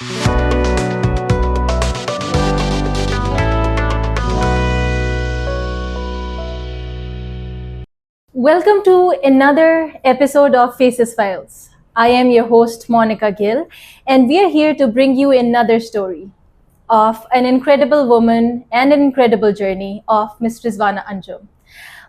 Welcome to another episode of Faces Files. I am your host, Monica Gill, and we are here to bring you another story of an incredible woman and an incredible journey of Miss Rizwana Anjum.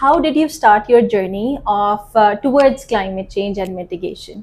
how did you start your journey of towards climate change and mitigation?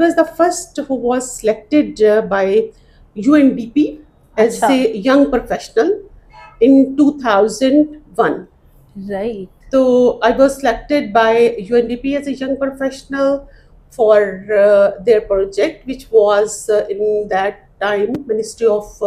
was the first who was selected by UNDP as a young professional in 2001. Right. So I was selected by UNDP as a young professional for their project, which was in that time Ministry of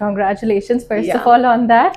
Congratulations first of all on that.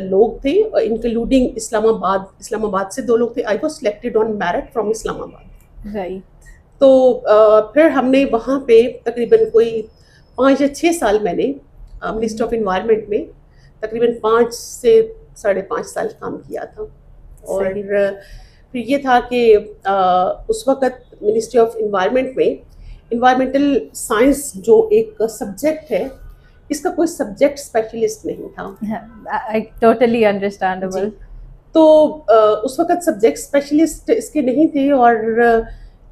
لوگ تھے, including اسلام آباد سے 2 لوگ تھے. I was selected on merit from Islamabad. Right. تو پھر ہم نے وہاں پہ تقریباً کوئی 5 یا 6 سال میں نے منسٹری آف انوائرمنٹ میں تقریباً 5 سے 5.5 سال کام کیا تھا. اور پھر یہ تھا کہ اس وقت منسٹری آف انوائرمنٹ میں انوائرمنٹل سائنس جو ایک سبجیکٹ ہے, اس کا کوئی سبجیکٹ اسپیشلسٹ نہیں تھا. Totally understandable. تو اس وقت سبجیکٹ اسپیشلسٹ اس کے نہیں تھے. اور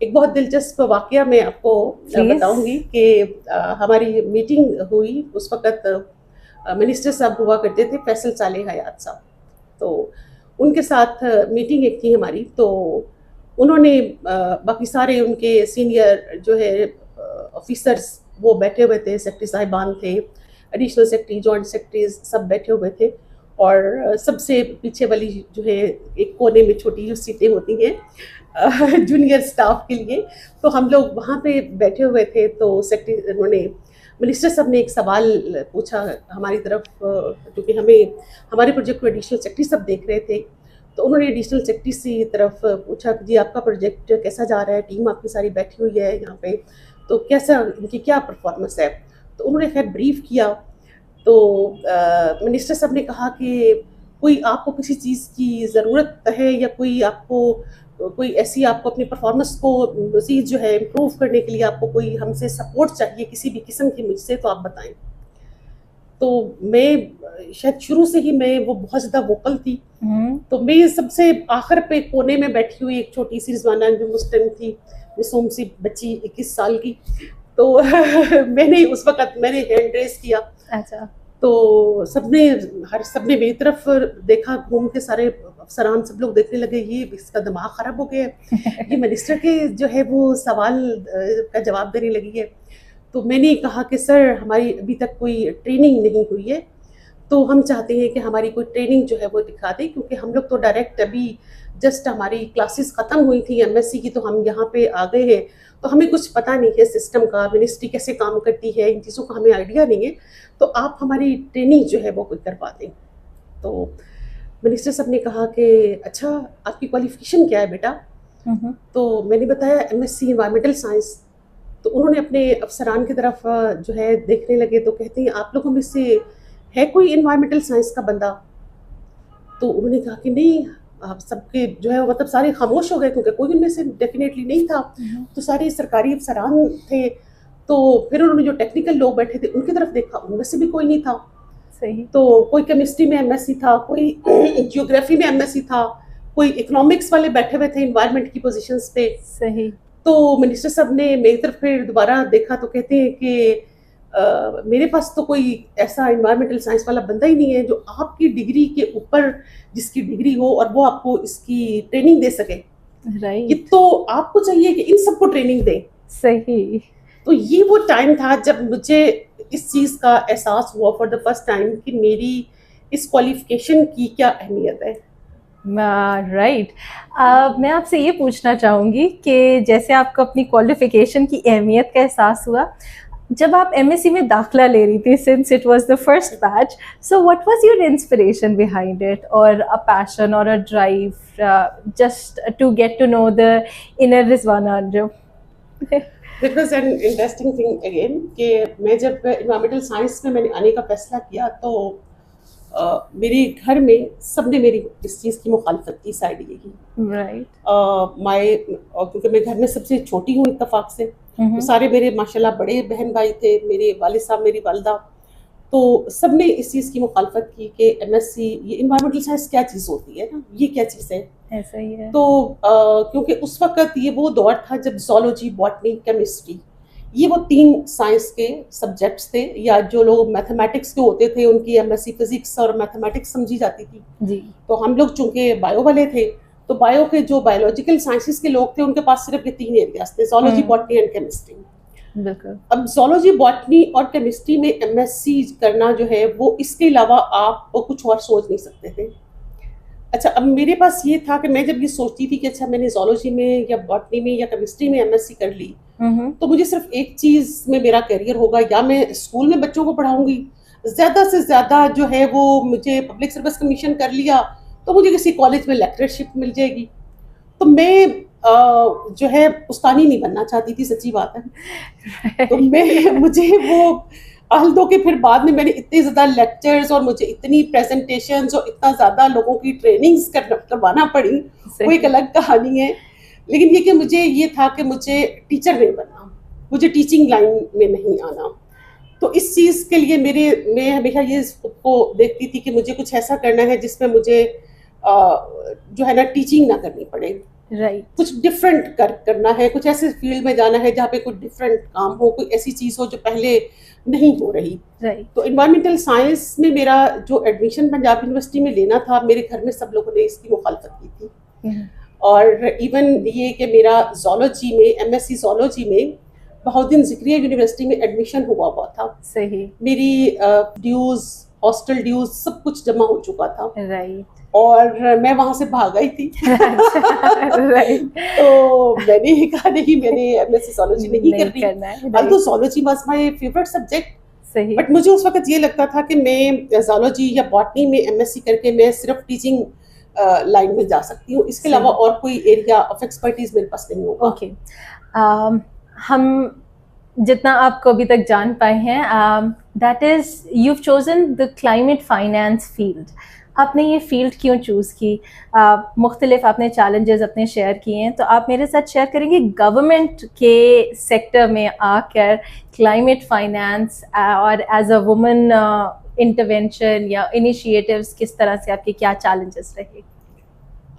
ایک بہت دلچسپ واقعہ میں آپ کو بتاؤں گی کہ ہماری میٹنگ ہوئی, اس وقت منسٹر صاحب ہوا کرتے تھے فیصل صالح حیات صاحب. تو ان کے ساتھ میٹنگ ایک تھی ہماری. تو انہوں نے باقی سارے ان کے سینئر جو ہے آفیسرس وہ بیٹھے ہوئے تھے, سیکرٹری صاحبان تھے, ایڈیشنل سیکرٹری, جوائنٹ سیکرٹریز سب بیٹھے ہوئے تھے. اور سب سے پیچھے والی جو ہے ایک کونے میں چھوٹی جو سیٹیں ہوتی ہیں جونیئر سٹاف کے لیے, تو ہم لوگ وہاں پہ بیٹھے ہوئے تھے. تو سیکرٹری انہوں نے منسٹر صاحب نے ایک سوال پوچھا ہماری طرف, کیونکہ ہمارے پروجیکٹ کو ایڈیشنل سیکرٹری سب دیکھ رہے تھے. تو انہوں نے ایڈیشنل سیکرٹری سے طرف پوچھا کہ جی آپ کا پروجیکٹ کیسا جا رہا ہے, ٹیم آپ کی ساری بیٹھی ہوئی ہے یہاں پہ, تو کیسا ان کی کیا پرفارمنس ہے. تو انہوں نے خیر بریف کیا. تو منسٹر صاحب نے کہا کہ کوئی آپ کو کسی چیز کی ضرورت ہے یا کوئی ایسی آپ کو اپنی پرفارمنس کو مزید جو ہے امپروو کرنے کے لیے آپ کو کوئی ہم سے سپورٹ چاہیے کسی بھی قسم کی مجھ سے, تو آپ بتائیں. تو میں شاید شروع سے ہی میں وہ بہت زیادہ ووکل تھی. تو میں سب سے آخر پہ کونے میں بیٹھی ہوئی ایک چھوٹی سی رضوانہ جو اس ٹائم تھی معصوم سی بچی 21 سال کی. تو میں نے اس وقت میں نے ہینڈ ریز کیا. اچھا. تو سب نے میری طرف دیکھا, گھوم کے سارے افسران سب لوگ دیکھنے لگے یہ اس کا دماغ خراب ہو گیا ہے, یہ منسٹر کے جو ہے وہ سوال کا جواب دینے لگی ہے. تو میں نے کہا کہ سر ہماری ابھی تک کوئی ٹریننگ نہیں ہوئی ہے, تو ہم چاہتے ہیں کہ ہماری کوئی ٹریننگ جو ہے وہ دکھا دیں, کیونکہ ہم لوگ تو ڈائریکٹ ابھی جسٹ ہماری کلاسز ختم ہوئی تھیں MSc کی, تو ہم یہاں پہ آ گئے ہیں, تو ہمیں کچھ پتہ نہیں ہے سسٹم کا, منسٹری کیسے کام کرتی ہے, ان چیزوں کا ہمیں آئیڈیا نہیں ہے, تو آپ ہماری ٹریننگ جو ہے وہ کوئی کروا دیں. تو منسٹر صاحب نے کہا کہ اچھا آپ کی کوالیفیکیشن کیا ہے بیٹا. تو میں نے بتایا MSc انوائرمنٹل سائنس. تو انہوں نے اپنے افسران کی طرف جو ہے دیکھنے لگے, تو کہتے ہیں آپ لوگوں میں سے ہے کوئی انوائرمنٹل سائنس کا بندہ. تو انہوں نے کہا کہ نہیں, آپ سب کے جو ہے مطلب سارے خاموش ہو گئے, کیونکہ کوئی ان میں سے ڈیفینیٹلی نہیں تھا. تو سارے سرکاری افسران تھے. تو پھر انہوں نے جو ٹیکنیکل لوگ بیٹھے تھے ان کی طرف دیکھا, ان میں سے بھی کوئی نہیں تھا. صحیح. تو کوئی کیمسٹری میں MSc تھا, کوئی جیوگرافی میں MSc تھا, کوئی اکنامکس والے بیٹھے ہوئے تھے انوائرمنٹ کی پوزیشنز پہ. صحیح. تو منسٹر صاحب نے میری طرف پھر دوبارہ دیکھا تو کہتے ہیں کہ میرے پاس تو کوئی ایسا انوائرمنٹل سائنس والا بندہ ہی نہیں ہے جو آپ کی ڈگری کے اوپر جس کی ڈگری ہو اور وہ آپ کو اس کی ٹریننگ دے سکے. رائٹ. یہ تو آپ کو چاہیے کہ ان سب کو ٹریننگ دیں. صحیح. تو یہ وہ ٹائم تھا جب مجھے اس چیز کا احساس ہوا فار دا فرسٹ ٹائم کہ میری اس کوالیفیکیشن کی کیا اہمیت ہے. رائٹ. میں آپ سے یہ پوچھنا چاہوں گی کہ جیسے آپ کو اپنی کوالیفیکیشن کی اہمیت کا احساس ہوا جب آپ MSc میں داخلہ لے رہی تھی, since it was the first batch, so what was your inspiration behind it, or a passion or a drive just to get to know the inner Rizwana Anjum? That was an interesting thing again کہ میں جب environmental science میں نے آنے کا فیصلہ کیا تو میرے گھر میں سب نے میری اس چیز کی مخالفت کی, سائڈ یہ کی. Right. کیونکہ میں گھر میں سب سے چھوٹی ہوں اتفاق سے, تو سارے میرے ماشاء اللہ بڑے بہن بھائی تھے, میرے والد صاحب, میری والدہ, تو سب نے اس چیز کی مخالفت کی کہ MSc یہ انوائرمنٹل سائنس کیا چیز ہوتی ہے نا, یہ کیا چیز ہے. ایسا ہی ہے. تو کیونکہ اس وقت یہ وہ دور تھا جب زولوجی, باٹنی, کیمسٹری یہ وہ 3 سائنس کے سبجیکٹس تھے, یا جو لوگ میتھمیٹکس کے ہوتے تھے ان کی MSc فزکس اور میتھمیٹکس سمجھی جاتی تھی. جی. تو ہم لوگ چونکہ بایو والے تھے, تو بایو کے جو بایولوجیکل سائنسز کے لوگ تھے ان کے پاس صرف یہ 3 ایریاز تھے, زولوجی, باٹنی اینڈ کیمسٹری. بالکل. اب زولوجی, باٹنی اور کیمسٹری میں MSc کرنا جو ہے وہ اس کے علاوہ آپ کچھ اور سوچ نہیں سکتے تھے. اچھا, اب میرے پاس یہ تھا کہ میں جب یہ سوچتی تھی کہ اچھا میں نے زولوجی میں یا باٹنی میں یا کیمسٹری میں MSc کر لی, تو مجھے صرف ایک چیز میں میرا کیریئر ہوگا, یا میں اسکول میں بچوں کو پڑھاؤں گی, زیادہ سے زیادہ جو ہے وہ مجھے پبلک سروس کمیشن کر لیا تو مجھے کسی کالج میں لیکچرشپ مل جائے گی. تو میں جو ہے استانی نہیں بننا چاہتی تھی, سچی بات ہے. تو مجھے وہ although کہ پھر بعد میں نے اتنے زیادہ لیکچرز اور مجھے اتنی پریزنٹیشنز اور اتنا زیادہ لوگوں کی ٹریننگز کروانا پڑی, وہ ایک الگ کہانی ہے. لیکن یہ کہ مجھے یہ تھا کہ مجھے ٹیچر نہیں بننا, مجھے ٹیچنگ لائن میں نہیں آنا. تو اس چیز کے لیے میں ہمیشہ یہ خود کو دیکھتی تھی کہ مجھے کچھ ایسا کرنا ہے جس میں مجھے جو ہے نا ٹیچنگ نہ کرنی پڑے. کچھ ڈفرینٹ کرنا ہے, کچھ ایسے فیلڈ میں جانا ہے جہاں پہ کوئی ڈفرینٹ کام ہو, کوئی ایسی چیز ہو جو پہلے نہیں ہو رہی. تو انوائرمنٹل سائنس میں میرا جو ایڈمیشن پنجاب یونیورسٹی میں لینا تھا, میرے گھر میں سب لوگوں نے اس کی مخالفت کی تھی. اور ایون یہ کہ میرا زولوجی میں MS سی زولوجی میں بہاؤالدین ذکریہ یونیورسٹی میں ایڈمیشن ہوا تھا. صحیح. میری ڈیوز, ہاسٹل ڈیوز سب کچھ جمع ہو چکا تھا. اور میں وہاں سے بھاگ گئی تھی. تو میں نے کہا نہیں, میں نے MS سی زولوجی نہیں کرنی. although zoology was my favourite subject, but مجھے اس وقت یہ لگتا تھا کہ میں زولوجی یا باٹنی میں MSc کر کے میں صرف ٹیچنگ لائن میں جا سکتی ہوں, اس کے علاوہ اور کوئی ایریا آف ایکسپرٹیز میرے پاس نہیں ہوگا. اوکے, ہم جتنا آپ کو ابھی تک جان پائے ہیں, that is you have chosen the climate finance field. آپ نے یہ فیلڈ کیوں چوز کی؟ مختلف آپ نے چیلنجز اپنے شیئر کیے ہیں, تو آپ میرے ساتھ شیئر کریں گے گورنمنٹ کے سیکٹر میں آ کر کلائمیٹ فائنانس اور ایز اے وومن انٹرونشن یا انیشیٹیوز کس طرح سے آپ کے کیا چیلنجز رہے؟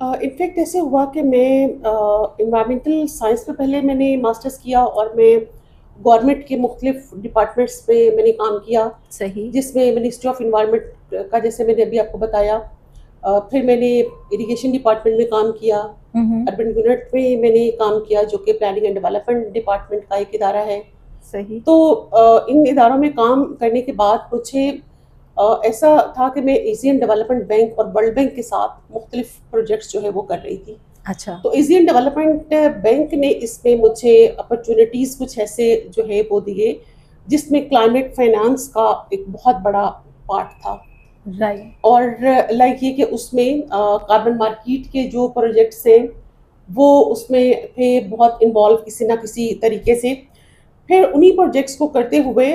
انفیکٹ ایسے ہوا کہ میں انوائرمنٹل سائنس میں پہلے میں نے ماسٹرز کیا اور میں گورنمنٹ کے مختلف ڈپارٹمنٹس پہ میں نے کام کیا. صحیح. جس میں منسٹری آف انوائرمنٹ کا, جیسے میں نے ابھی آپ کو بتایا, پھر میں نے اریگیشن ڈپارٹمنٹ میں کام کیا, اربن یونٹ میں میں نے کام کیا جو کہ پلاننگ اینڈ ڈیولپمنٹ ڈپارٹمنٹ کا ایک ادارہ ہے. صحیح. تو ان اداروں میں کام کرنے کے بعد مجھے ایسا تھا کہ میں ایشین ڈیولپمنٹ بینک اور ورلڈ بینک کے ساتھ مختلف پروجیکٹس جو ہے وہ کر رہی تھی. اچھا. تو ایشین ڈیولپمنٹ بینک نے اس میں مجھے اپرچونیٹیز کچھ ایسے جو ہے وہ دیے جس میں کلائمیٹ فائنانس کا ایک بہت بڑا پارٹ تھا. رائٹ. اور لائک یہ کہ اس میں کاربن مارکیٹ کے جو پروجیکٹس ہیں وہ اس میں تھے بہت انوالو کسی نہ کسی طریقے سے. پھر انہی پروجیکٹس کو کرتے ہوئے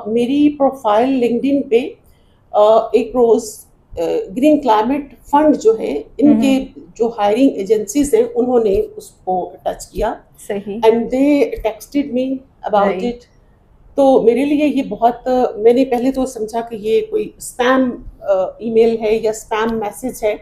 میری پروفائل لنکڈن پہ ایک روز گرین کلائمیٹ فنڈ جو ہے, ان کے جو ہائرنگ ایجنسیز ہیں انہوں نے اس کو ٹچ کیا. صحیح. And they texted me about it. تو میرے لیے یہ بہت, میں نے پہلے تو سمجھا کہ یہ کوئی اسپیم ای میل ہے یا اسپیم میسج ہے,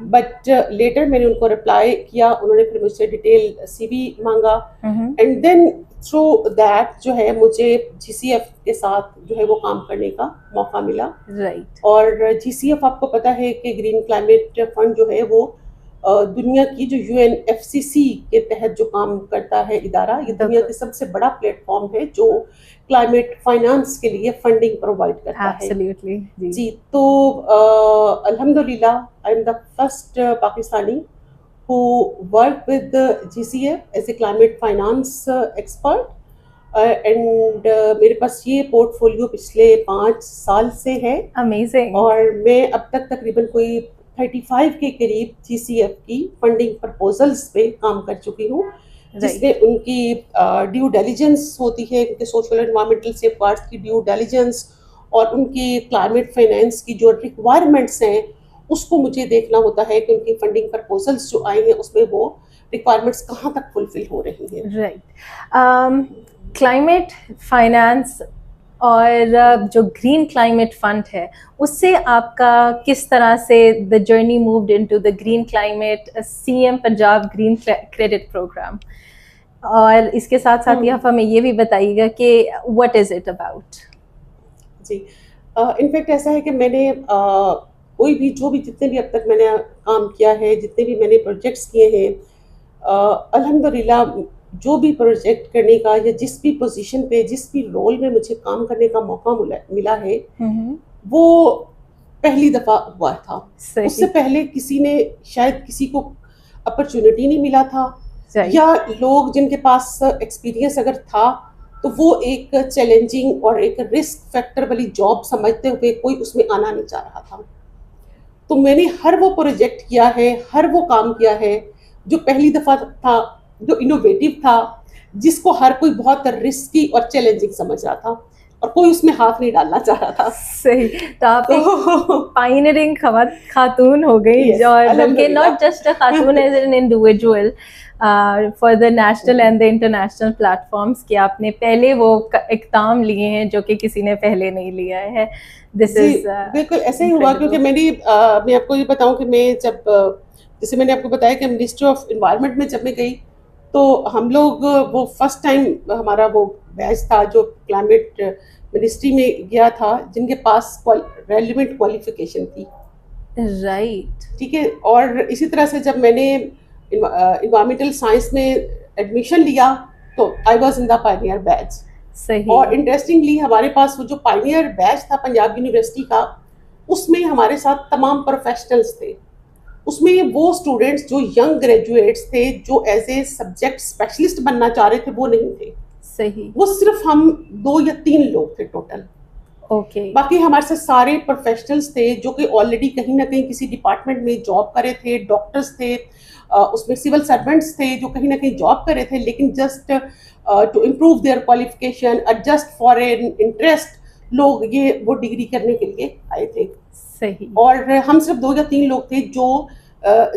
بٹ لیٹر میں نے ان کو رپلائی کیا, انہوں نے پھر مجھ سے ڈیٹیل CV مانگا, اینڈ دین تھرو دیٹ جو ہے مجھے GCF کے ساتھ جو ہے وہ کام کرنے کا موقع ملا. رائٹ. اور GCF آپ کو پتہ ہے کہ گرین کلائمیٹ فنڈ جو ہے وہ دنیا کی جو UNFCCC کے تحت جو کام کرتا ہے ادارہ, یہ دنیا کے سب سے بڑا پلیٹ فارم ہے جو کلائمیٹ فائنانس کے لیے فنڈنگ پرووائڈ کرتا ہے. جی. تو الحمدللہ I am the first Pakistani who work with GCF as a climate finance expert. And میرے پاس یہ پورٹ فولیو پچھلے 5 سال سے ہے. امیزنگ. اور میں اب تک تقریباً کوئی 35 کے قریب GCF کی فنڈنگ پرپوزلس پہ کام کر چکی ہوں, جس میں ان کی ڈیو ڈیلیجنس ہوتی ہے, ان کے سوشل انوائرمنٹل سیف گارڈس کی ڈیو ڈیلیجنس اور ان کی کلائمیٹ فائنینس کی جو ریکوائرمنٹس ہیں اس کو مجھے دیکھنا ہوتا ہے کہ ان کی فنڈنگ پرپوزلس جو آئے ہیں اس میں وہ ریکوائرمنٹس کہاں تک فلفل ہو رہی ہیں. رائٹ. کلائمیٹ فائنانس اور جو گرین کلائمیٹ فنڈ ہے اس سے آپ کا کس طرح سے the journey moved into the green climate CM Punjab green credit program, اور اس کے ساتھ ساتھ آپ ہمیں یہ بھی بتائیے گا کہ واٹ از اٹ اباؤٹ؟ جی, انفیکٹ ایسا ہے کہ میں نے کوئی بھی جتنے بھی اب تک میں نے کام کیا ہے, جتنے بھی میں نے پروجیکٹس کیے ہیں, الحمدللہ جو بھی پروجیکٹ کرنے کا یا جس بھی پوزیشن پہ جس بھی رول میں مجھے کام کرنے کا موقع ملا ہے وہ پہلی دفعہ ہوا تھا. اس سے پہلے کسی نے شاید کسی کو اپرچونٹی نہیں ملا تھا, یا لوگ جن کے پاس ایکسپیرینس اگر تھا تو وہ ایک چیلنجنگ اور ایک رسک فیکٹر والی جاب سمجھتے ہوئے کوئی اس میں آنا نہیں چاہ رہا تھا. تو میں نے ہر وہ پروجیکٹ کیا ہے, ہر وہ کام کیا ہے جو پہلی دفعہ تھا, جو انوویٹو تھا, جس کو ہر کوئی بہت رسکی اور چیلنجنگ سمجھ رہا تھا اور کوئی اس میں ہاتھ نہیں ڈالنا چاہ رہا تھا. صحیح, تو آپ ایک پائنیئرنگ خاتون ہو گئی, اور بلکہ ناٹ جسٹ اے خاتون as an individual for the national and the international platforms, کہ آپ نے پہلے وہ اقدام لیے ہیں جو کہ کسی نے پہلے نہیں لیا ہے. دس از بالکل ایسا ہی ہوا, کیونکہ میں آپ کو یہ بتاؤں کہ میں جب, جیسے میں نے آپ کو بتایا کہ منسٹری آف انوائرمنٹ میں جب میں گئی تو ہم لوگ وہ فرسٹ ٹائم ہمارا وہ بیچ تھا جو کلائمیٹ منسٹری میں گیا تھا, جن کے پاس ریلیونٹ کوالیفیکیشن تھی. رائٹ, ٹھیک ہے. اور اسی طرح سے جب میں نے انوائرمنٹل سائنس میں ایڈمیشن لیا تو I was in the pioneer بیچ. صحیح. اور انٹرسٹنگلی ہمارے پاس وہ جو پائنیئر بیچ تھا پنجاب یونیورسٹی کا, اس میں ہمارے ساتھ تمام پروفیشنلز تھے. اس میں وہ اسٹوڈینٹس جو ینگ گریجویٹس تھے, جو ایز اے سبجیکٹ اسپیشلسٹ بننا چاہ رہے تھے, وہ نہیں تھے. صحیح. وہ صرف ہم 2 یا 3 لوگ تھے ٹوٹل. اوکے. باقی ہمارے ساتھ سارے پروفیشنلز تھے جو کہ آلریڈی کہیں نہ کہیں کسی ڈپارٹمنٹ میں جاب کرے تھے, ڈاکٹرز تھے, اس میں سول سرونٹس تھے جو کہیں نہ کہیں جاب کرے تھے, لیکن just to improve their qualification اور جسٹ فار این انٹرسٹ لوگ یہ وہ ڈگری کرنے کے لیے آئے تھے. صحیح. اور ہم صرف 2 یا 3 لوگ تھے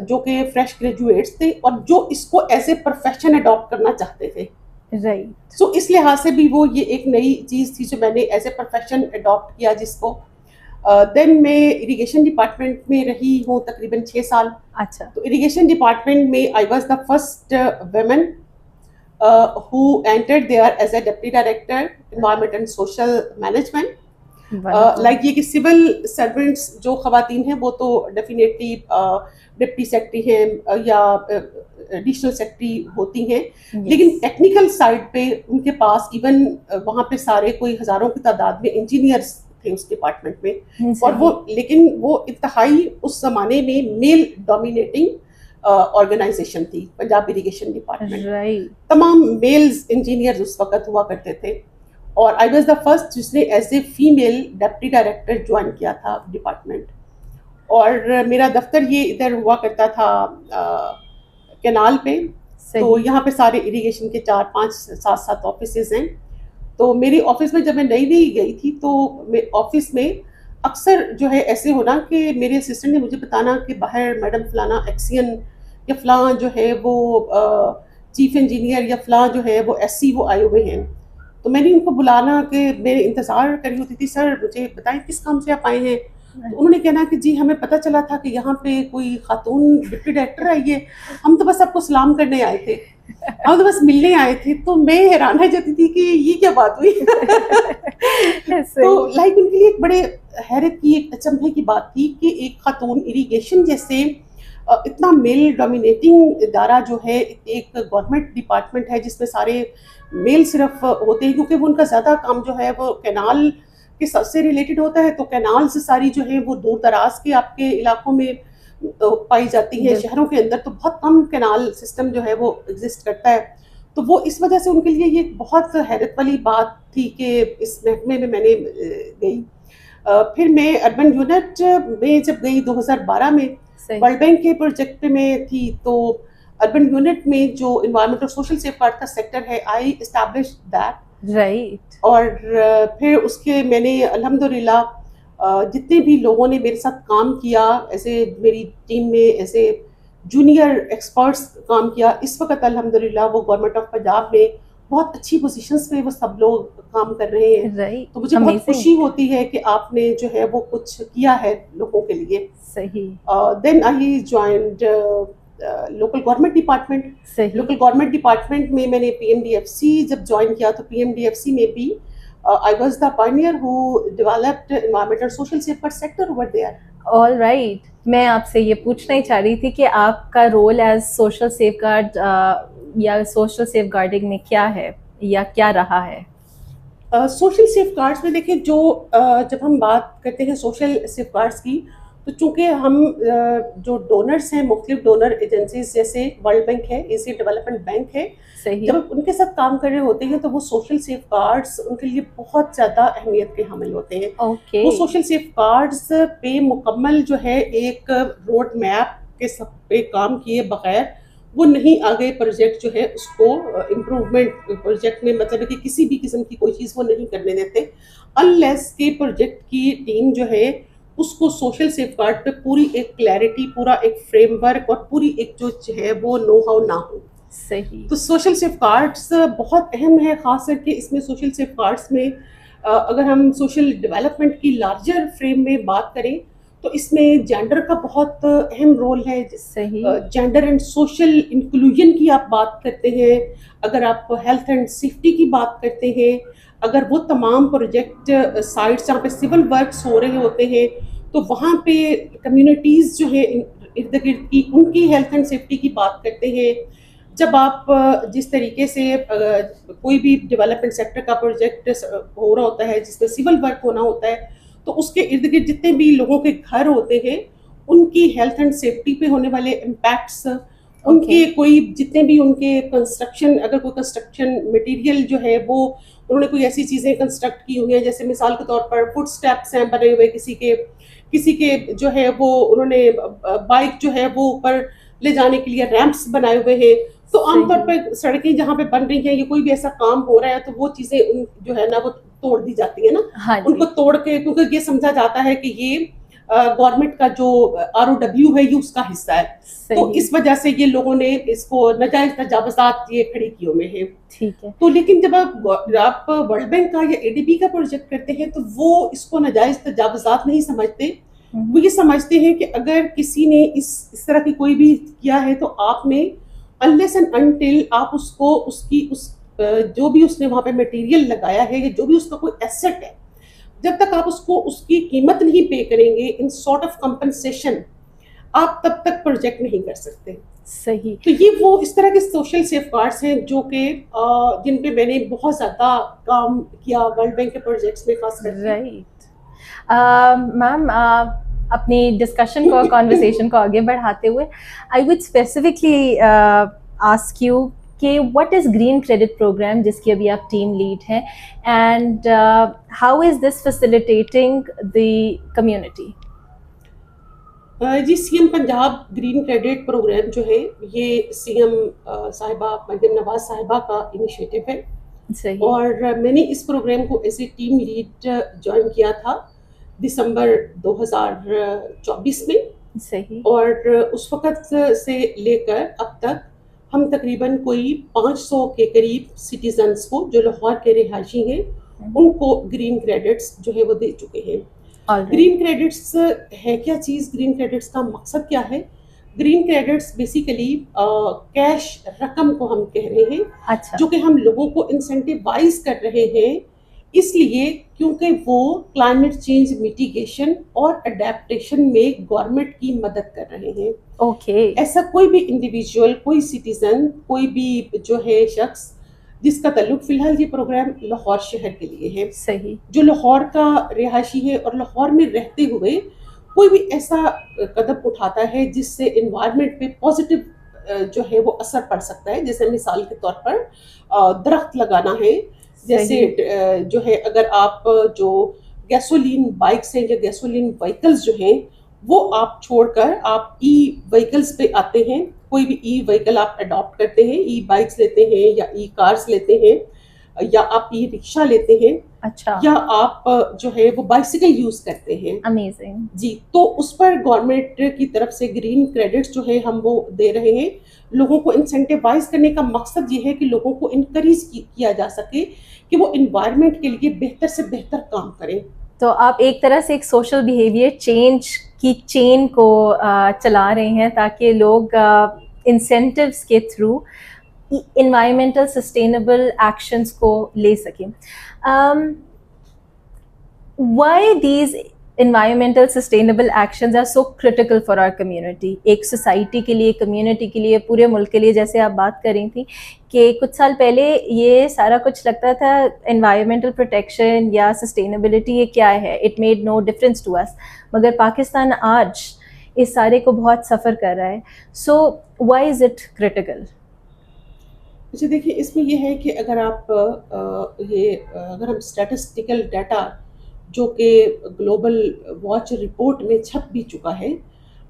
جو کہ فریش گریجویٹس تھے اور جو اس کو ایز اے پروفیشن اڈاپٹ کرنا چاہتے تھے. رائٹ. سو اس لحاظ سے بھی وہ یہ ایک نئی چیز تھی جو میں نے ایز اے پروفیشن اڈاپٹ کیا, جس کو دین میں اریگیشن ڈپارٹمنٹ میں رہی ہوں تقریباً 6 سال. اچھا. تو اریگیشن ڈپارٹمنٹ میں آئی was the first women who entered there as a deputy director environment and social management. Like یہ کہ سول سرونٹس جو خواتین ہیں وہ تو ڈیفینیٹلی ڈپٹی سیکرٹری ہیں یا ایڈیشنل سیکرٹری ہوتی ہیں, لیکن ٹیکنیکل سائڈ پہ ان کے پاس ایون وہاں پہ سارے کوئی ہزاروں کی تعداد میں انجینئرس تھے اس ڈپارٹمنٹ میں. اور وہ لیکن وہ انتہائی اس زمانے میں میل ڈومینیٹنگ آرگنائزیشن تھی پنجاب اریگیشن ڈپارٹمنٹ. تمام میلز انجینئرز اس وقت ہوا کرتے تھے, اور آئی واز دا فرسٹ جس نے as a female deputy director join کیا تھا ڈپارٹمنٹ. اور میرا دفتر یہ ادھر ہوا کرتا تھا کینال پہ. تو یہاں پہ سارے اریگیشن کے 4 5 7 آفیسز ہیں. تو میری آفس میں جب میں نئی گئی تھی تو آفس میں اکثر جو ہے ایسے ہونا کہ میرے اسسٹنٹ نے مجھے بتانا کہ باہر میڈم فلانا ایکسین یا فلاں جو ہے وہ چیف انجینئر یا فلاں جو ہے وہ ایس سی وہ آئے ہوئے ہیں. تو میں نے ان کو بلانا کہ میں انتظار کری ہوتی تھی, سر مجھے بتائیں کس کام سے آپ آئے ہیں. تو انہوں نے کہنا کہ جی ہمیں پتہ چلا تھا کہ یہاں پہ کوئی خاتون ڈپٹی ڈائریکٹر آئی ہے, ہم تو بس آپ کو سلام کرنے آئے تھے, ہم تو بس ملنے آئے تھے. تو میں حیران رہ جاتی تھی کہ یہ کیا بات ہوئی. تو لائک ان کے لیے ایک بڑے حیرت کی, ایک اچنبھے کی بات تھی کہ ایک خاتون اریگیشن جیسے اتنا میل ڈومینیٹنگ ادارہ جو ہے, ایک گورنمنٹ ڈپارٹمنٹ ہے جس میں سارے میل صرف ہوتے ہیں, کیونکہ وہ ان کا زیادہ کام جو ہے وہ کینال کے سے ریلیٹڈ ہوتا ہے. تو کینال سے ساری جو ہے وہ دور دراز کے آپ کے علاقوں میں پائی جاتی ہیں, شہروں کے اندر تو بہت کم کینال سسٹم جو ہے وہ ایگزسٹ کرتا ہے. تو وہ اس وجہ سے ان کے لیے یہ بہت حیرت والی بات تھی کہ اس محکمے میں نے گئی. پھر میں اربن یونٹ میں جب گئی 2012 میں ورلڈ بینک کے پروجیکٹ پہ میں تھی, تو اربن یونٹ میں جو انوائرمنٹ اور سوشل سیف گارڈ کا سیکٹر ہے آئی اسٹیبلش دیٹ. رائٹ. اور پھر اس کے میں نے الحمدللہ جتنے بھی لوگوں نے میرے ساتھ کام کیا ایز اے میری ٹیم میں ایز اے جونیئر ایکسپرٹس کام کیا, اس وقت الحمدللہ وہ گورنمنٹ آف پنجاب میں بہت اچھی پوزیشنس پہ وہ سب لوگ کام کر رہے ہیں. تو مجھے بہت خوشی ہوتی ہے کہ آپ نے جو ہے وہ کچھ کیا ہے لوگوں کے لیے. صحیح. Then I joined local government department. Local government department میں میں نے P M D F C جب جوائن کیا تو P M D F C میں بھی I was the pioneer who developed environment اور social safeguard sector over there. All right. میں آپ سے یہ پوچھنا ہی چاہ رہی تھی کہ آپ کا role as social safeguard یا سوشل سیف گارڈنگ میں کیا ہے یا کیا رہا ہے؟ سوشل سیف گارڈس میں دیکھیں جو جب ہم بات کرتے ہیں سوشل سیف گارڈس کی تو چونکہ ہم جو ڈونرس ہیں مختلف ڈونر ایجنسیز جیسے ورلڈ بینک ہے, ایشین ڈیولپمنٹ بینک ہے, صحیح. جب ان کے ساتھ کام کر رہے ہوتے ہیں تو وہ سوشل سیف گارڈس ان کے لیے بہت زیادہ اہمیت کے حامل ہوتے ہیں. اوکے. وہ سوشل سیف گارڈس پہ مکمل جو ہے ایک روڈ میپ کے سب پہ کام کیے بغیر وہ نہیں آگے پروجیکٹ جو ہے اس کو امپروومنٹ پروجیکٹ میں مطلب ہے کہ کسی بھی قسم کی کوئی چیز وہ نہیں کرنے دیتے انلیس کہ پروجیکٹ کی ٹیم جو ہے اس کو سوشل سیف گارڈ پہ پوری ایک کلیئرٹی, پورا ایک فریم ورک اور پوری ایک جو ہے وہ نو ہاؤ نہ ہو. صحیح. تو سوشل سیف گارڈس بہت اہم ہے, خاص کر کے اس میں سوشل سیف گارڈس میں اگر ہم سوشل ڈیولپمنٹ کی لارجر فریم میں بات کریں تو اس میں جینڈر کا بہت اہم رول ہے. صحیح. جینڈر اینڈ سوشل انکلوژن کی آپ بات کرتے ہیں, اگر آپ ہیلتھ اینڈ سیفٹی کی بات کرتے ہیں, اگر وہ تمام پروجیکٹ سائٹس جہاں پہ سول ورکس ہو رہے ہوتے ہیں تو وہاں پہ کمیونٹیز جو ہے ارد گرد کی ان کی ہیلتھ اینڈ سیفٹی کی بات کرتے ہیں. جب آپ جس طریقے سے کوئی بھی ڈیولپمنٹ سیکٹر کا پروجیکٹ ہو رہا ہوتا ہے جس میں سول ورک ہونا ہوتا ہے تو اس کے ارد گرد جتنے بھی لوگوں کے گھر ہوتے ہیں ان کی ہیلتھ اینڈ سیفٹی پہ ہونے والے امپیکٹس, ان کے کوئی جتنے بھی ان کے کنسٹرکشن, اگر کوئی کنسٹرکشن مٹیریل جو ہے وہ انہوں نے کوئی ایسی چیزیں کنسٹرکٹ کی ہوئی ہیں جیسے مثال کے طور پر فٹ اسٹیپس ہیں بنے ہوئے, کسی کے جو ہے وہ انہوں نے بائک جو ہے وہ اوپر لے جانے کے لیے ریمپس بنائے ہوئے ہیں. تو عام طور پہ سڑکیں جہاں پہ بن رہی ہیں یا کوئی بھی ایسا کام ہو رہا ہے تو وہ چیزیں جو ہے نا وہ توڑ دی جاتی ہیں نا, ان کو توڑ کے, کیونکہ یہ سمجھا جاتا ہے کہ یہ گورنمنٹ کا جو ROW ہے یہ اس کا حصہ ہے. تو اس وجہ سے یہ لوگوں نے اس کو ناجائز تجاوزات یہ کھڑی کی ہوئے ہیں. ٹھیک ہے. تو لیکن جب آپ ورلڈ بینک کا یا ADB کا پروجیکٹ کرتے ہیں تو وہ اس کو ناجائز تجاوزات نہیں سمجھتے, وہ یہ سمجھتے ہیں کہ اگر کسی نے اس طرح کی کوئی بھی کیا ہے تو آپ نے unless and until آپ اس کو اس کی جو بھی اس نے وہاں پہ مٹیریل لگایا ہے یا جو بھی اس کا کوئی ایسٹ ہے, جب تک آپ اس کو اس کی قیمت نہیں پے کریں گے ان سارٹ آف کمپنسیشن, آپ تب تک پروجیکٹ نہیں کر سکتے. صحیح. تو یہ وہ اس طرح کے سوشل سیف گارڈس ہیں جو کہ جن پہ میں نے بہت زیادہ کام کیا ورلڈ بینک کے پروجیکٹس میں خاص کر. رائٹ. میم اپنی ڈسکشن کو کانورسیشن کو آگے بڑھاتے ہوئے I would specifically ask you کہ what is green credit programme جس کی ابھی آپ ٹیم لیڈ ہیں, and how is this facilitating the community? جی CM Punjab green credit programme جو ہے یہ CM صاحبہ مریم نواز صاحبہ کا انیشیٹو ہے. صحیح. اور میں نے اس پروگرام کو as a team lead join کیا تھا دسمبر 2024 میں. صحیح. اور اس وقت سے لے کر اب تک ہم تقریباً کوئی 500 کے قریب سٹیزنس کو جو لاہور کے رہائشی ہیں ان کو گرین کریڈٹس جو ہے وہ دے چکے ہیں. گرین کریڈٹس ہے کیا چیز, گرین کریڈٹس کا مقصد کیا ہے؟ گرین کریڈٹس بیسیکلی کیش رقم کو ہم کہہ رہے ہیں جو کہ ہم لوگوں کو انسینٹیوائز کر رہے ہیں اس لیے کیونکہ وہ کلائمیٹ چینج میٹیگیشن اور اڈیپٹیشن میں گورنمنٹ کی مدد کر رہے ہیں. اوکے. ایسا کوئی بھی انڈیویجول, کوئی سٹیزن, کوئی بھی جو ہے شخص جس کا تعلق فی الحال یہ پروگرام لاہور شہر کے لیے ہے. صحیح. جو لاہور کا رہائشی ہے اور لاہور میں رہتے ہوئے کوئی بھی ایسا قدم اٹھاتا ہے جس سے انوائرمنٹ پہ پازیٹیو جو ہے وہ اثر پڑ سکتا ہے, جیسے مثال کے طور پر درخت لگانا ہے, جیسے جو ہے اگر آپ جو گیسولین بائکس ہیں یا گیسولین وہیکلز جو ہیں وہ آپ چھوڑ کر آپ ای وہیکلز پہ آتے ہیں, کوئی بھی ای وہیکل آپ اڈاپٹ کرتے ہیں, ای بائکس لیتے ہیں یا ای کارز لیتے ہیں یا آپ ای رکشا لیتے ہیں, اچھا, یا آپ جو ہے وہ بائسیکل یوز کرتے ہیں. امیزنگ. جی, تو اس پر گورنمنٹ کی طرف سے گرین کریڈٹس جو ہے ہم وہ دے رہے ہیں. لوگوں کو انسینٹیوائز کرنے کا مقصد یہ ہے کہ لوگوں کو انکریج کیا جا سکے کہ وہ انوائرمنٹ کے لیے بہتر سے بہتر کام کریں. تو آپ ایک طرح سے ایک سوشل بیہیویئر چینج کی چین کو چلا رہے ہیں تاکہ لوگ انسینٹیوز کے تھرو انوائرمنٹل سسٹینیبل ایکشنز کو لے سکیں. Why these environmental sustainable actions are so critical for our community. ایک سوسائٹی کے لیے, کمیونٹی کے لیے, پورے ملک کے لیے, جیسے آپ بات کر رہی تھیں کہ کچھ سال پہلے یہ سارا کچھ لگتا تھا انوائرمنٹل پروٹیکشن یا سسٹینیبلٹی یہ کیا ہے, it made no difference to us, مگر پاکستان آج اس سارے کو بہت سفر کر رہا ہے. So why is it critical? اچھا دیکھیے, اس میں یہ ہے کہ اگر آپ اگر ہم اسٹیٹسٹیکل ڈیٹا جو کہ گلوبل واچ رپورٹ میں چھپ بھی چکا ہے,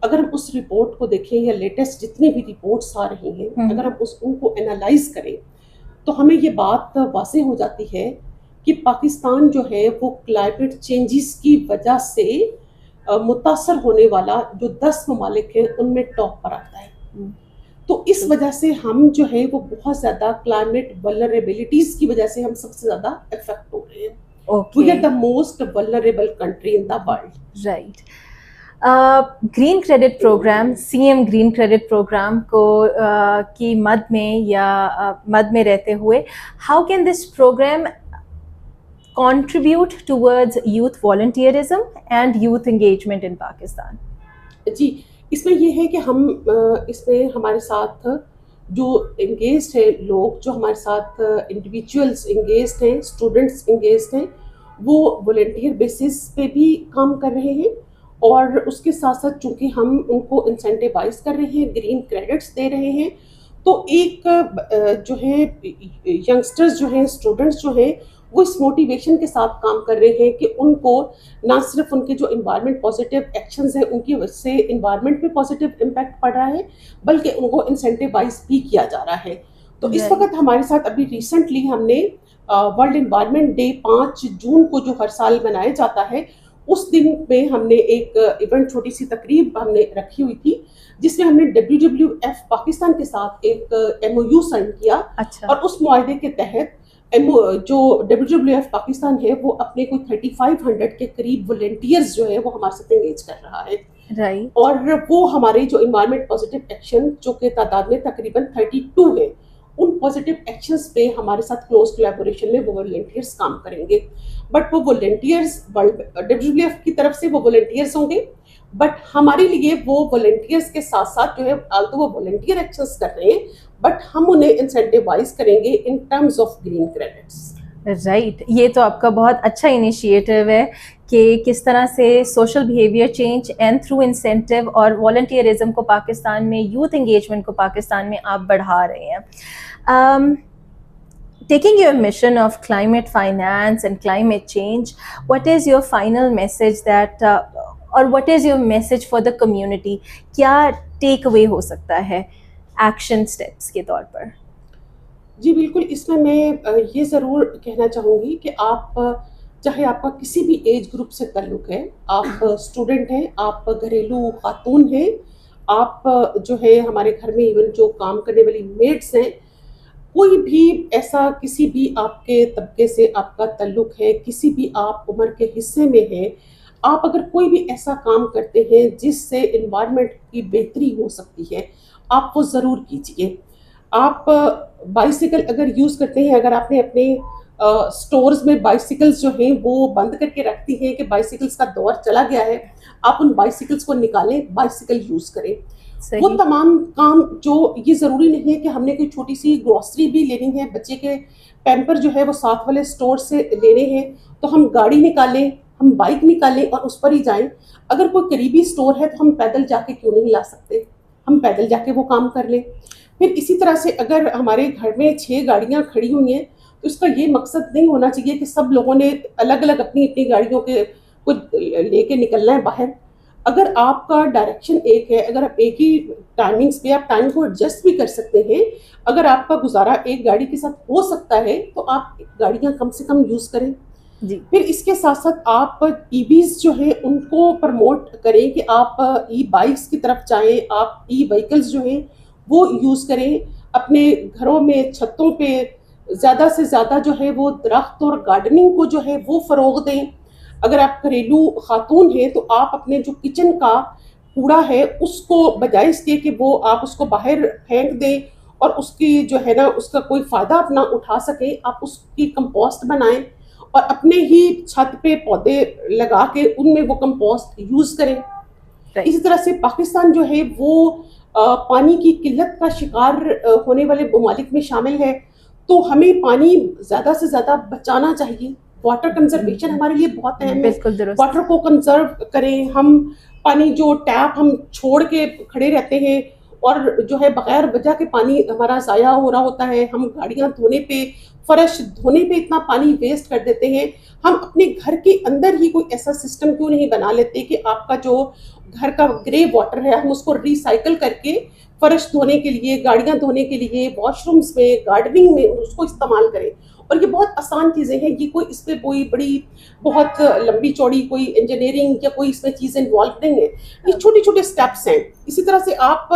اگر ہم اس رپورٹ کو دیکھیں یا لیٹسٹ جتنی بھی رپورٹس آ رہی ہیں, اگر ہم ان کو انالائز کریں تو ہمیں یہ بات واضح ہو جاتی ہے کہ پاکستان جو ہے وہ کلائمیٹ چینجز کی وجہ سے متاثر ہونے والا جو 10 ممالک ہیں ان میں ٹاپ پر آتا ہے. تو اس وجہ سے ہم جو ہے وہ بہت زیادہ کلائمیٹ ولنریبلٹیز کی وجہ سے ہم سب سے زیادہ افیکٹ ہو رہے ہیں. We are the most vulnerable country in the world. Right. Green credit program, C M green credit program کو کی مد میں رہتے ہوئے, how can this program contribute towards youth volunteerism and youth engagement in Pakistan? جی, اس میں یہ ہے کہ ہم اس میں ہمارے ساتھ جو انگیجڈ ہیں لوگ, جو ہمارے ساتھ انڈیویجولس انگیجڈ ہیں, اسٹوڈنٹس انگیجڈ ہیں, وہ والنٹیئر بیسس پہ بھی کام کر رہے ہیں, اور اس کے ساتھ ساتھ چونکہ ہم ان کو انسینٹیوائز کر رہے ہیں, گرین کریڈٹس دے رہے ہیں, تو ایک جو ہے ینگسٹرز جو ہیں, اسٹوڈنٹس جو ہیں, وہ اس موٹیویشن کے ساتھ کام کر رہے ہیں کہ ان کو نہ صرف ان کے جو انوائرمنٹ پازیٹیو ایکشنز ہیں ان کی وجہ سے انوائرمنٹ پہ پازیٹیو امپیکٹ پڑ رہا ہے, بلکہ ان کو انسینٹیوائز بھی کیا جا رہا ہے. تو اس وقت ہمارے ساتھ ابھی ریسنٹلی ہم نے ورلڈ انوائرمنٹ ڈے 5 جون کو جو ہر سال منایا جاتا ہے, اس دن میں ہم نے ایک ایونٹ, چھوٹی سی تقریب ہم نے رکھی ہوئی تھی, جس میں ہم نے WWF پاکستان کے ساتھ ایک MOU سائن کیا. اور اس معاہدے کے تحت جو WWF پاکستان ہے وہ اپنے کوئی 3500 کے قریب والنٹیئرز جو ہے وہ ہمارے ساتھ انگیج کر رہا ہے. اور وہ ہمارے جو انوائرمنٹ پازیٹیو ایکشن جو کہ تعداد میں تقریباً 32 ہے, ان پازیٹیو ایکشنز پہ ہمارے ساتھ کلوز کولیبوریشن میں وہ والنٹیئرز کام کریں گے. بٹ وہ والنٹیئرز WWF کی طرف سے وہ والنٹیئرز ہوں گے, بٹ ہمارے لیے وہ والنٹیئرز کے ساتھ ساتھ جو ہے آلتو وہ والنٹیئر ایکشنز کر رہے ہیں, بٹ ہم انہیں انسینٹیوائز کریں گے in terms of green credits. Right, یہ تو آپ کا بہت اچھا انیشیٹو ہے کہ کس طرح سے social behaviour change and through incentive اور والنٹیئرزم کو پاکستان میں, یوتھ انگیجمنٹ کو پاکستان میں آپ بڑھا رہے ہیں. Taking your mission of climate finance and climate change, what is your final message that or what is your message for the community? کیا ٹیک اوے ہو سکتا ہے ایکشن اسٹیپس کے طور پر؟ جی بالکل, اس میں یہ ضرور کہنا چاہوں گی کہ آپ چاہے آپ کا کسی بھی ایج گروپ سے تعلق ہے, آپ اسٹوڈنٹ ہیں, آپ گھریلو خاتون ہیں, آپ جو ہے ہمارے گھر میں ایون جو کام کرنے والی میڈس ہیں, کوئی بھی ایسا کسی بھی آپ کے طبقے سے آپ کا تعلق ہے, کسی بھی آپ عمر کے حصے میں ہیں, آپ اگر کوئی بھی ایسا کام کرتے ہیں جس سے انوائرمنٹ کی بہتری ہو سکتی ہے, آپ وہ ضرور کیجیے. آپ بائیسیکل اگر یوز کرتے ہیں, اگر آپ نے اپنے اسٹورز میں بائیسیکلس جو ہیں وہ بند کر کے رکھتی ہیں کہ بائیسیکلس کا دور چلا گیا ہے, آپ ان بائیسیکلس کو نکالیں, بائیسیکل یوز کریں. وہ تمام کام جو یہ ضروری نہیں ہے کہ ہم نے کوئی چھوٹی سی گروسری بھی لینی ہے, بچے کے پیمپر جو ہے وہ ساتھ والے اسٹور سے لینے ہیں, تو ہم گاڑی نکالیں, ہم بائک نکالیں اور اس پر ہی جائیں. اگر کوئی قریبی اسٹور ہے تو ہم پیدل جا کے کیوں نہیں لا سکتے, ہم پیدل جا کے وہ کام کر لیں. پھر اسی طرح سے اگر ہمارے گھر میں 6 گاڑیاں کھڑی ہوئی ہیں تو اس کا یہ مقصد نہیں ہونا چاہیے کہ سب لوگوں نے الگ الگ اپنی اپنی گاڑیوں کے کچھ لے کے نکلنا ہے باہر. اگر آپ کا ڈائریکشن ایک ہے, اگر آپ ایک ہی ٹائمنگس پہ آپ ٹائم کو ایڈجسٹ بھی کر سکتے ہیں, اگر آپ کا گزارا ایک گاڑی کے ساتھ ہو سکتا ہے تو آپ گاڑیاں کم سے کم یوز کریں. جی. پھر اس کے ساتھ ساتھ آپ ای ویز جو ہیں ان کو پروموٹ کریں کہ آپ ای بائکس کی طرف جائیں, آپ ای وہیکلس جو ہیں وہ یوز کریں. اپنے گھروں میں چھتوں پہ زیادہ سے زیادہ جو ہے وہ درخت اور گارڈننگ کو جو ہے وہ فروغ دیں. اگر آپ گھریلو خاتون ہیں تو آپ اپنے جو کچن کا کوڑا ہے اس کو بجائے اس کے کہ وہ آپ اس کو باہر پھینک دیں اور اس کی جو ہے نا اس کا کوئی فائدہ اپنا اٹھا سکیں, آپ اس کی کمپوسٹ بنائیں. اور اپنے ہی چھت پہ پودے لگا کے ان میں وہ کمپوسٹ یوز کریں. اسی طرح سے پاکستان جو ہے وہ پانی کی قلت کا شکار ہونے والے ممالک میں شامل ہے, تو ہمیں پانی زیادہ سے زیادہ بچانا چاہیے. واٹر کنزرویشن ہمارے لیے بہت اہم ہے. واٹر کو کنزرو کریں. ہم پانی جو ٹیپ ہم چھوڑ کے کھڑے رہتے ہیں اور جو ہے بغیر وجہ کے پانی ہمارا ضائع ہو رہا ہوتا ہے. ہم گاڑیاں دھونے پہ, فرش دھونے پہ اتنا پانی ویسٹ کر دیتے ہیں. ہم اپنے گھر کے اندر ہی کوئی ایسا سسٹم کیوں نہیں بنا لیتے کہ آپ کا جو گھر کا گرے واٹر ہے ہم اس کو ریسائیکل کر کے فرش دھونے کے لیے, گاڑیاں دھونے کے لیے, واش رومس میں, گارڈننگ میں اس کو استعمال کریں. اور یہ بہت آسان چیزیں ہیں, یہ کوئی اس پہ کوئی بڑی بہت لمبی چوڑی کوئی انجینئرنگ یا کوئی اس میں چیزیں انوالو نہیں ہے. یہ چھوٹے چھوٹے اسٹیپس ہیں. اسی طرح سے آپ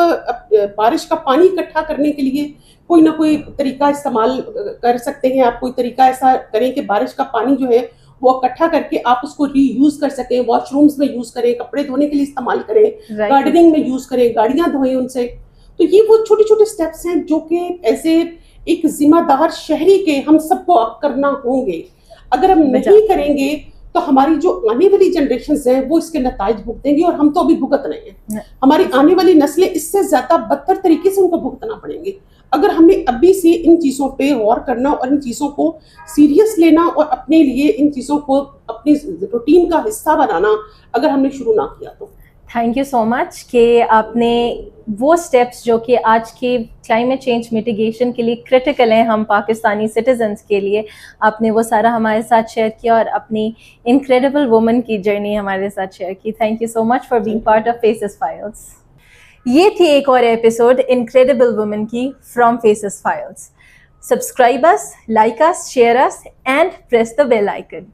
بارش کا پانی اکٹھا کرنے کے لیے کوئی نہ کوئی طریقہ استعمال کر سکتے ہیں. آپ کوئی طریقہ ایسا کریں کہ بارش کا پانی جو ہے وہ اکٹھا کر کے آپ اس کو ری یوز کر سکیں. واش رومز میں یوز کریں, کپڑے دھونے کے لیے استعمال کریں, گارڈننگ میں یوز کریں, گاڑیاں دھوئیں ان سے. تو یہ وہ چھوٹے چھوٹے اسٹیپس ہیں جو کہ ایسے ایک ذمہ دار شہری کے ہم سب کو اب کرنا ہوں گے. اگر ہم نہیں کریں گے تو ہماری جو آنے والی جنریشنز ہیں وہ اس کے نتائج بھگتیں گی, اور ہم تو ابھی بھگت رہے ہیں. ہماری آنے والی نسلیں اس سے زیادہ بدتر طریقے سے ان کو بھگتنا پڑیں گے. اگر ہم نے ابھی سے ان چیزوں پہ غور کرنا اور ان چیزوں کو سیریس لینا اور اپنے لیے ان چیزوں کو اپنی روٹین کا حصہ بنانا اگر ہم نے شروع نہ کیا تو. تھینک یو سو مچ کہ آپ نے وہ اسٹیپس جو کہ آج کی کلائمیٹ چینج میٹیگیشن کے لیے کرٹیکل ہیں ہم پاکستانی سٹیزنس کے لیے, آپ نے وہ سارا ہمارے ساتھ شیئر کیا اور اپنی انکریڈیبل وومن کی جرنی ہمارے ساتھ شیئر کی. Thank you so much for being part of phases files. یہ تھی ایک اور ایپیسوڈ انکریڈیبل وومن کی from phases files. Subscribe us, like us, share us and press the bell icon.